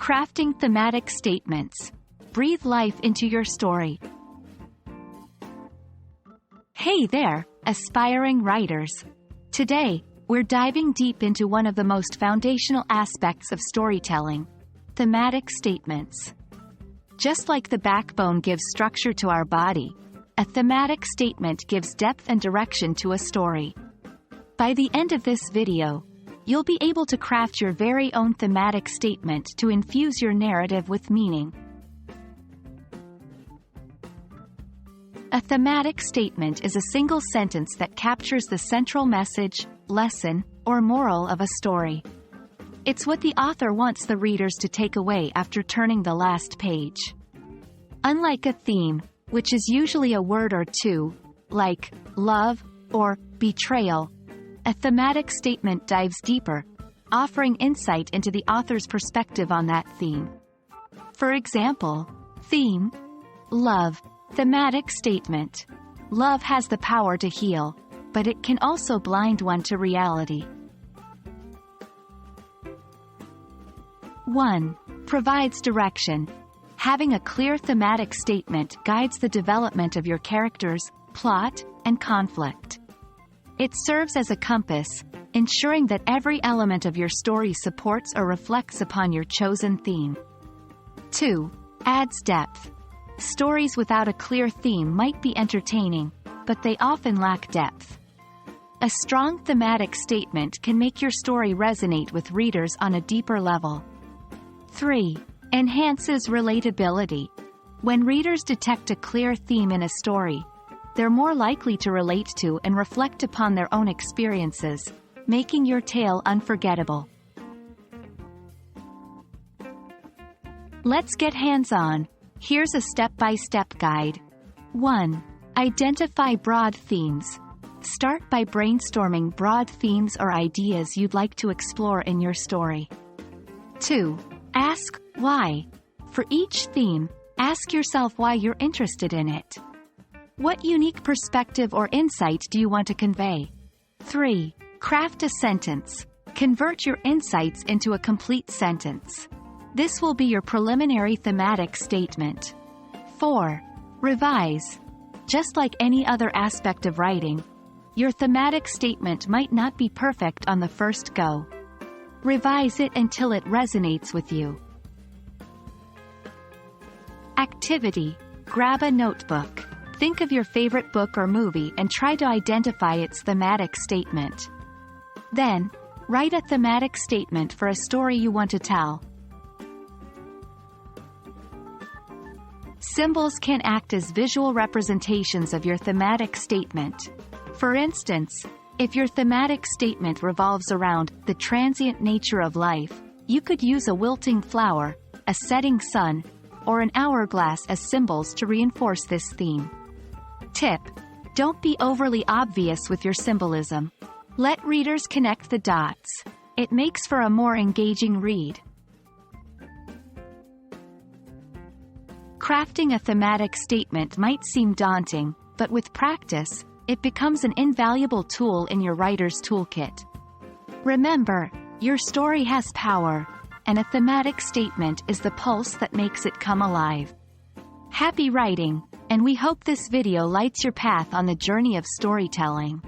Crafting thematic statements. Breathe life into your story. Hey there, aspiring writers. Today, we're diving deep into one of the most foundational aspects of storytelling: thematic statements. Just like the backbone gives structure to our body, a thematic statement gives depth and direction to a story. By the end of this video, you'll be able to craft your very own thematic statement to infuse your narrative with meaning. A thematic statement is a single sentence that captures the central message, lesson, or moral of a story. It's what the author wants the readers to take away after turning the last page. Unlike a theme, which is usually a word or two, like love or betrayal, a thematic statement dives deeper, offering insight into the author's perspective on that theme. For example, theme: love. Thematic statement: love has the power to heal, but it can also blind one to reality. 1. Provides direction. Having a clear thematic statement guides the development of your characters, plot, and conflict. It serves as a compass, ensuring that every element of your story supports or reflects upon your chosen theme. 2. Adds depth. Stories without a clear theme might be entertaining, but they often lack depth. A strong thematic statement can make your story resonate with readers on a deeper level. 3. Enhances relatability. When readers detect a clear theme in a story, they're more likely to relate to and reflect upon their own experiences, making your tale unforgettable. Let's get hands-on. Here's a step-by-step guide. 1. Identify broad themes. Start by brainstorming broad themes or ideas you'd like to explore in your story. 2. Ask why. For each theme, ask yourself why you're interested in it. What unique perspective or insight do you want to convey? 3. Craft a sentence. Convert your insights into a complete sentence. This will be your preliminary thematic statement. 4. Revise. Just like any other aspect of writing, your thematic statement might not be perfect on the first go. Revise it until it resonates with you. Activity. Grab a notebook. Think of your favorite book or movie and try to identify its thematic statement. Then, write a thematic statement for a story you want to tell. Symbols can act as visual representations of your thematic statement. For instance, if your thematic statement revolves around the transient nature of life, you could use a wilting flower, a setting sun, or an hourglass as symbols to reinforce this theme. Tip: don't be overly obvious with your symbolism. Let readers connect the dots. It makes for a more engaging read. Crafting a thematic statement might seem daunting, but with practice, it becomes an invaluable tool in your writer's toolkit. Remember, your story has power, and a thematic statement is the pulse that makes it come alive. Happy writing, and we hope this video lights your path on the journey of storytelling.